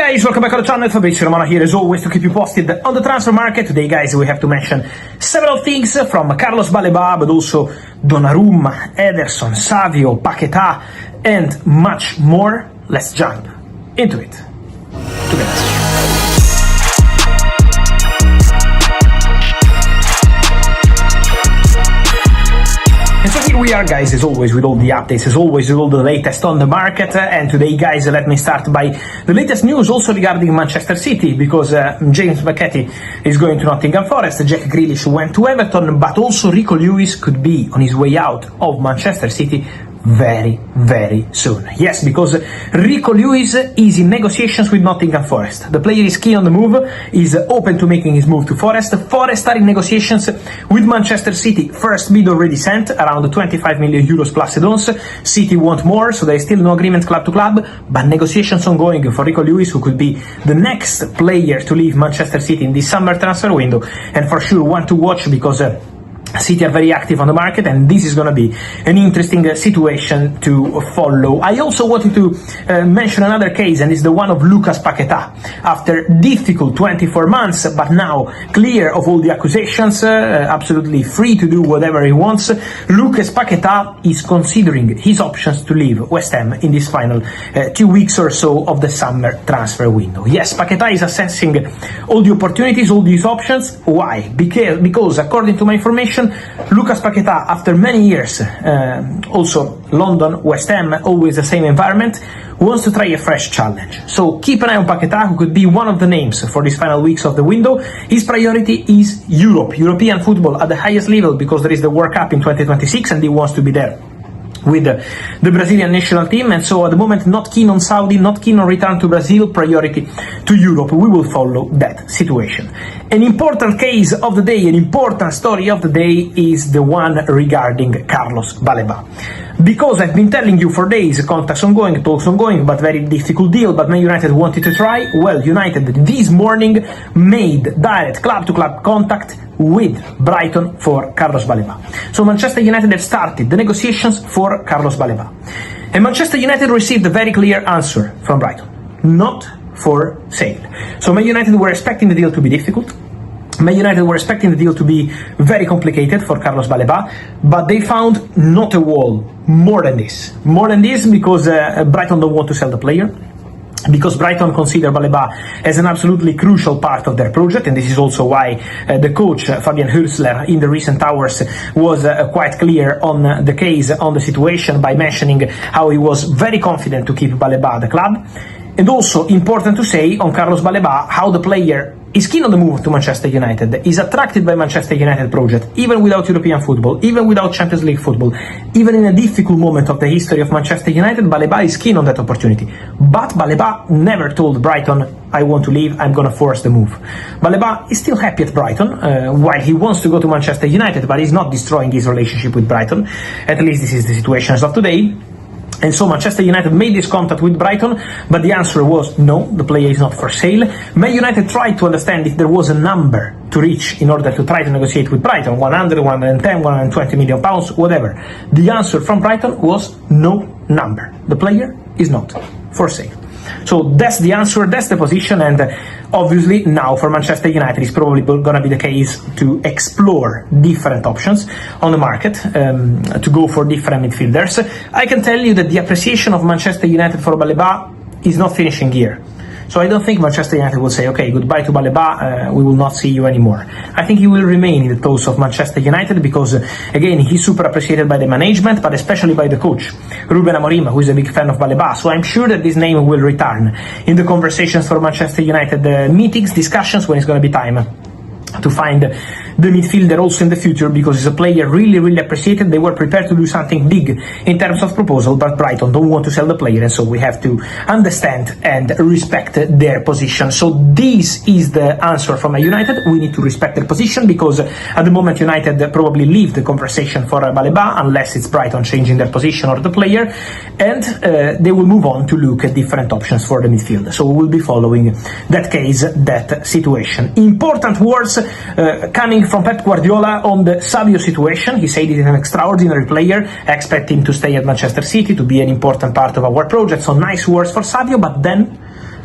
Guys, welcome back on the channel. Fabrizio Romano here as always to keep you posted on the transfer market. Today, guys, we have to mention several things from Carlos Baleba, but also Donnarumma, Ederson, Savio, Paquetà, and much more. Let's jump into it together. And so here we are, guys, as always, with all the updates, as always, with all the latest on the market. And today, guys, let me start by the latest news also regarding Manchester City, because James Paquetà is going to Nottingham Forest, Jack Grealish went to Everton, but also Rico Lewis could be on his way out of Manchester City very, very soon. Yes, because Rico Lewis is in negotiations with Nottingham Forest. The player is keen on the move, is open to making his move to Forest. Forest are in negotiations with Manchester City. First bid already sent, around 25 million euros plus add-ons. City want more, so there is still no agreement club to club, but negotiations ongoing for Rico Lewis, who could be the next player to leave Manchester City in this summer transfer window, and for sure one to watch because City are very active on the market, and this is going to be an interesting situation to follow. I also wanted to mention another case, and it's the one of Lucas Paquetà. After difficult 24 months, but now clear of all the accusations, absolutely free to do whatever he wants, Lucas Paquetà is considering his options to leave West Ham in this final 2 weeks or so of the summer transfer window. Yes, Paquetà is assessing all the opportunities, all these options. Why? Because according to my information, Lucas Paquetà, after many years, also London, West Ham, always the same environment, wants to try a fresh challenge. So keep an eye on Paquetà, who could be one of the names for these final weeks of the window. His priority is Europe, European football at the highest level, because there is the World Cup in 2026 and he wants to be there with the Brazilian national team. And so at the moment, not keen on Saudi, not keen on return to Brazil, priority to Europe. We will follow that situation. An important case of the day, an important story of the day is the one regarding Carlos Baleba. Because I've been telling you for days, contacts ongoing, talks ongoing, but very difficult deal, but Man United wanted to try. Well, United this morning made direct club-to-club contact with Brighton for Carlos Baleba. So Manchester United have started the negotiations for Carlos Baleba. And Manchester United received a very clear answer from Brighton: not for sale. So Man United were expecting the deal to be difficult. Man United were expecting the deal to be very complicated for Carlos Baleba, but they found not a wall, more than this. More than this, because Brighton don't want to sell the player, because Brighton consider Baleba as an absolutely crucial part of their project, and this is also why the coach, Fabian Hürzeler, in the recent hours was quite clear on the case, on the situation, by mentioning how he was very confident to keep Baleba at the club. And also important to say on Carlos Baleba how the player is keen on the move to Manchester United, is attracted by Manchester United project, even without European football, even without Champions League football, even in a difficult moment of the history of Manchester United, Baleba is keen on that opportunity. But Baleba never told Brighton, I want to leave, I'm going to force the move. Baleba is still happy at Brighton, while he wants to go to Manchester United, but he's not destroying his relationship with Brighton. At least this is the situation as of today. And so Manchester United made this contact with Brighton, but the answer was no, the player is not for sale. Man United tried to understand if there was a number to reach in order to try to negotiate with Brighton, 100, 110, 120 million pounds, whatever. The answer from Brighton was no number. The player is not for sale. So that's the answer, that's the position, and obviously now for Manchester United it's probably going to be the case to explore different options on the market, to go for different midfielders. I can tell you that the appreciation of Manchester United for Baleba is not finishing here. So I don't think Manchester United will say, okay, goodbye to Baleba, we will not see you anymore. I think he will remain in the toes of Manchester United because, again, he's super appreciated by the management, but especially by the coach, Ruben Amorim, who is a big fan of Baleba. So I'm sure that this name will return in the conversations for Manchester United meetings, discussions, when it's going to be time to find the midfielder also in the future, because he's a player really, really appreciated. They were prepared to do something big in terms of proposal, but Brighton don't want to sell the player, and so we have to understand and respect their position. So this is the answer from United. We need to respect their position, because at the moment United probably leave the conversation for Baleba, unless it's Brighton changing their position or the player, and they will move on to look at different options for the midfield. So we will be following that case, that situation. Important words coming from Pep Guardiola on the Savio situation. He said he's an extraordinary player. I expect him to stay at Manchester City, to be an important part of our project. So nice words for Savio, but then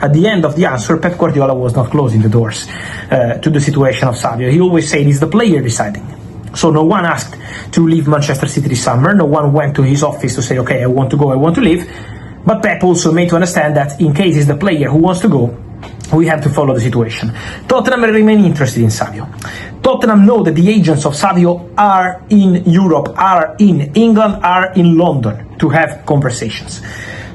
at the end of the answer, Pep Guardiola was not closing the doors to the situation of Savio. He always said it's the player deciding. So no one asked to leave Manchester City this summer, no one went to his office to say, okay, I want to go, I want to leave, but Pep also made to understand that in case it's the player who wants to go, we have to follow the situation. Tottenham remain interested in Savio. Tottenham know that the agents of Savio are in Europe, are in England, are in London to have conversations.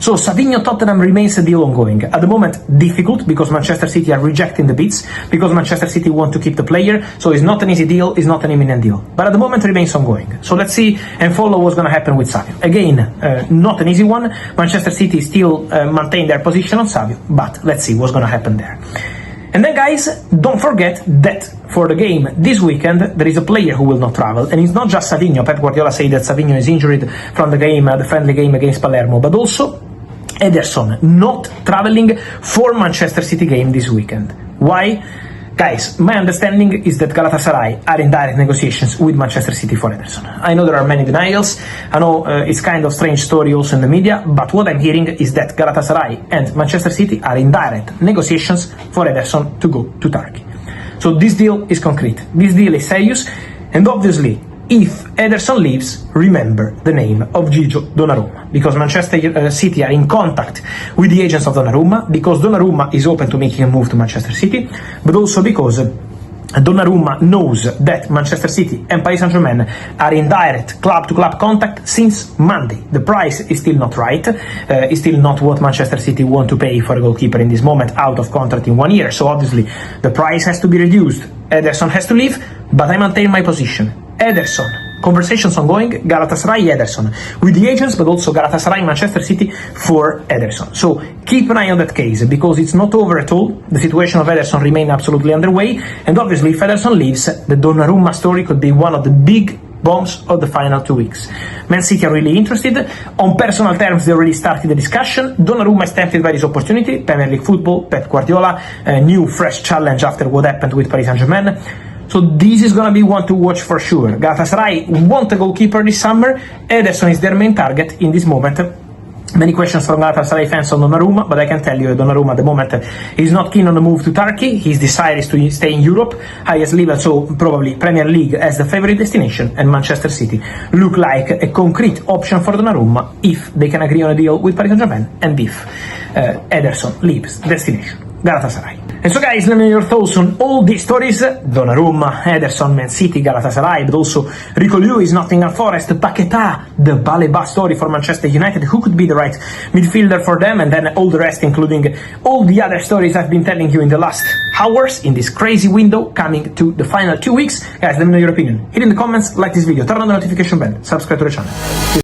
So Savio Tottenham remains a deal ongoing. At the moment, difficult because Manchester City are rejecting the bids, because Manchester City want to keep the player, so it's not an easy deal, it's not an imminent deal. But at the moment remains ongoing. So let's see and follow what's going to happen with Savio. Again, not an easy one. Manchester City still maintain their position on Savio, but let's see what's going to happen there. And then guys, don't forget that for the game this weekend there is a player who will not travel, and it's not just Savinho. Pep Guardiola said that Savinho is injured from the game, the friendly game against Palermo, but also Ederson not traveling for Manchester City game this weekend. Why? Guys, my understanding is that Galatasaray are in direct negotiations with Manchester City for Ederson. I know there are many denials, I know it's kind of strange story also in the media, but what I'm hearing is that Galatasaray and Manchester City are in direct negotiations for Ederson to go to Turkey. So this deal is concrete, this deal is serious, and obviously if Ederson leaves, remember the name of Gigio Donnarumma, because Manchester City are in contact with the agents of Donnarumma, because Donnarumma is open to making a move to Manchester City, but also because Donnarumma knows that Manchester City and Paris Saint-Germain are in direct club-to-club contact since Monday. The price is still not right, is still not what Manchester City want to pay for a goalkeeper in this moment, out of contract in 1 year, so obviously the price has to be reduced. Ederson has to leave, but I maintain my position. Ederson, conversations ongoing, Galatasaray, Ederson, with the agents, but also Galatasaray, Manchester City for Ederson. So keep an eye on that case, because it's not over at all. The situation of Ederson remains absolutely underway, and obviously if Ederson leaves, the Donnarumma story could be one of the big bombs of the final 2 weeks. Man City are really interested. On personal terms, they already started the discussion. Donnarumma is tempted by this opportunity. Premier League football, Pep Guardiola, a new fresh challenge after what happened with Paris Saint-Germain. So this is going to be one to watch for sure. Galatasaray want a goalkeeper this summer. Ederson is their main target in this moment. Many questions from Galatasaray fans on Donnarumma, but I can tell you Donnarumma at the moment is not keen on the move to Turkey. His desire is to stay in Europe, highest level, so probably Premier League as the favorite destination, and Manchester City look like a concrete option for Donnarumma if they can agree on a deal with Paris Saint-Germain and if Ederson leaves destination Galatasaray. And so guys, let me know your thoughts on all these stories: Donnarumma, Ederson, Man City, Galatasaray, but also Rico Lewis, Nottingham Forest, Paquetà, the Baleba story for Manchester United, who could be the right midfielder for them, and then all the rest, including all the other stories I've been telling you in the last hours in this crazy window coming to the final 2 weeks. Guys, let me know your opinion. Hit in the comments, like this video, turn on the notification bell, subscribe to the channel.